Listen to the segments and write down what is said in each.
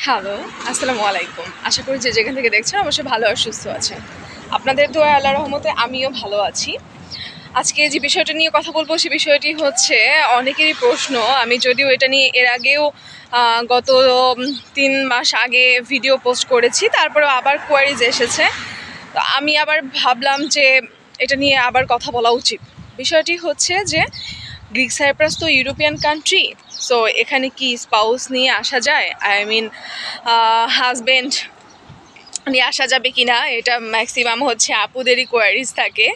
Hello, আসসালামু আলাইকুম। আশা করি যে যেখান থেকে দেখছেন অবশ্যই ভালো আর সুস্থ আছেন। আপনাদের দোয়ায় আল্লাহর রহমতে আমিও ভালো আছি। আজকে যে বিষয়টা নিয়ে কথা বলবো সে বিষয়টি হচ্ছে অনেকেরই প্রশ্ন। আমি যদিও এটা নিয়ে এর আগেও গত ৩ মাস আগে ভিডিও পোস্ট করেছি, তারপরেও আবার কোয়ারিজ এসেছে। তো আমি আবার ভাবলাম যে এটা নিয়ে আবার কথা বলা উচিত। বিষয়টি হচ্ছে যে গ্রিক সাইপ্রাস তো ইউরোপিয়ান কান্ট্রি, সো এখানে কি স্পাউস নিয়ে আসা যায়? আই মিন হাজব্যান্ড নিয়ে আসা যাবে কি না, এটা ম্যাক্সিমাম হচ্ছে আপুদেরই কোয়ারিজ থাকে।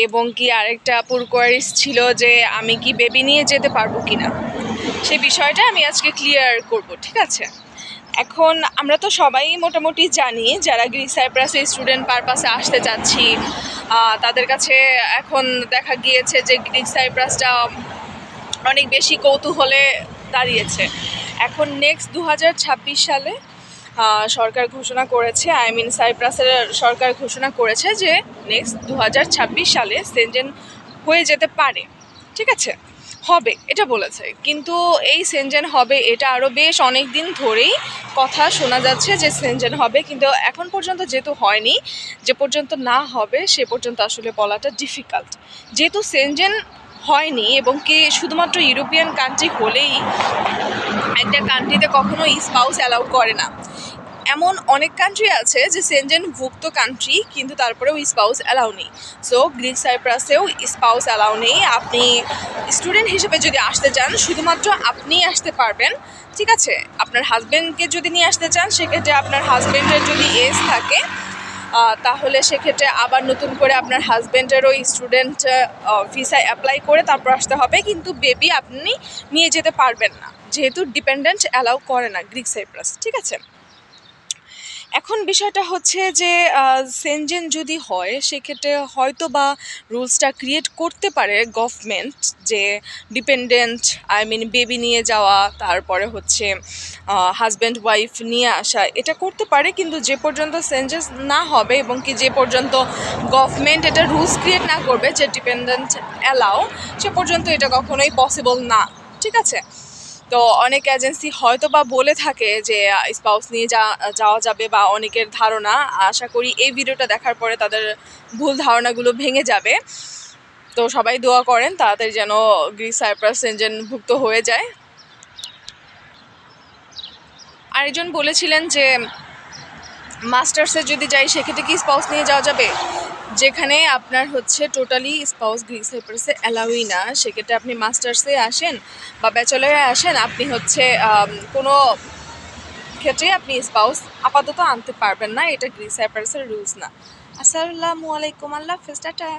এবং কি আরেকটা আপুর কোয়ারিজ ছিল যে আমি কি বেবি নিয়ে যেতে পারবো কি না, সেই বিষয়টা আমি আজকে ক্লিয়ার করব, ঠিক আছে? এখন আমরা তো সবাই মোটামুটি জানি যারা গ্রিক সাইপ্রাসে স্টুডেন্ট পারপাসে আসতে চাচ্ছি, তাদের কাছে এখন দেখা গিয়েছে যে গ্রিক সাইপ্রাসটা অনেক বেশি কৌতূহলে দাঁড়িয়েছে। এখন নেক্সট 2026 সালে সরকার ঘোষণা করেছে, আই মিন সাইপ্রাসের সরকার ঘোষণা করেছে যে নেক্সট 2026 সালে সেনজেন হয়ে যেতে পারে, ঠিক আছে? হবে এটা বলেছে, কিন্তু এই সেনজেন হবে এটা আরও বেশ অনেক দিন ধরেই কথা শোনা যাচ্ছে যে সেনজেন হবে, কিন্তু এখন পর্যন্ত যেহেতু হয়নি, যে পর্যন্ত না হবে সে পর্যন্ত আসলে বলাটা ডিফিকাল্ট। যেহেতু সেনজেন হয়নি এবং কি শুধুমাত্র ইউরোপিয়ান কান্ট্রি হলেই একটা কান্ট্রিতে কখনো স্পাউস অ্যালাউ করে না। এমন অনেক কান্ট্রি আছে যে সেনজেনভুক্ত কান্ট্রি কিন্তু তারপরেও স্পাউস অ্যালাউ নেই। সো গ্রিক সাইপ্রাসেও স্পাউস অ্যালাউ নেই। আপনি স্টুডেন্ট হিসেবে যদি আসতে চান শুধুমাত্র আপনিই আসতে পারবেন, ঠিক আছে? আপনার হাজব্যান্ডকে যদি নিয়ে আসতে চান সেক্ষেত্রে আপনার হাজব্যান্ডের যদি এজ থাকে তাহলে সেক্ষেত্রে আবার নতুন করে আপনার হাজব্যান্ডেরও স্টুডেন্ট ভিসায় অ্যাপ্লাই করে তারপর আসতে হবে, কিন্তু বেবি আপনি নিয়ে যেতে পারবেন না, যেহেতু ডিপেন্ডেন্ট অ্যালাউ করে না গ্রিক সাইপ্রাস, ঠিক আছে? এখন বিষয়টা হচ্ছে যে সেনজেন যদি হয় সেক্ষেত্রে হয়তো বা রুলসটা ক্রিয়েট করতে পারে গভর্নমেন্ট, যে ডিপেন্ডেন্ট আই মিন বেবি নিয়ে যাওয়া, তারপরে হচ্ছে হাজব্যান্ড ওয়াইফ নিয়ে আসা, এটা করতে পারে। কিন্তু যে পর্যন্ত সেনজেস না হবে এবং কি যে পর্যন্ত গভর্নমেন্ট এটা রুলস ক্রিয়েট না করবে যে ডিপেন্ডেন্ট অ্যালাউ, সে পর্যন্ত এটা কখনোই পসিবল না, ঠিক আছে? তো অনেক এজেন্সি হয়তো বা বলে থাকে যে স্পাউস নিয়ে যাওয়া যাবে, বা অনেকের ধারণা, আশা করি এই ভিডিওটা দেখার পরে তাদের ভুল ধারণাগুলো ভেঙে যাবে। তো সবাই দোয়া করেন তাড়াতাড়ি যেন গ্রিক সাইপ্রাস সেনজেনভুক্ত হয়ে যায়। আরেকজন বলেছিলেন যে মাস্টার্সে যদি যাই সেক্ষেত্রে কি স্পাউস নিয়ে যাওয়া যাবে? যেখানে আপনার হচ্ছে টোটালি স্পাউস গ্রিক সাইপ্রাসে অ্যালাউই না, সেক্ষেত্রে আপনি মাস্টার্সে আসেন বা ব্যাচেলারে আসেন, আপনি হচ্ছে কোনো ক্ষেত্রে আপনি স্পাউস আপাতত আনতে পারবেন না, এটা গ্রিক সাইপ্রাসের রুলস না। আসসালামু আলাইকুম, আল্লাহ হাফেজ, টাটা।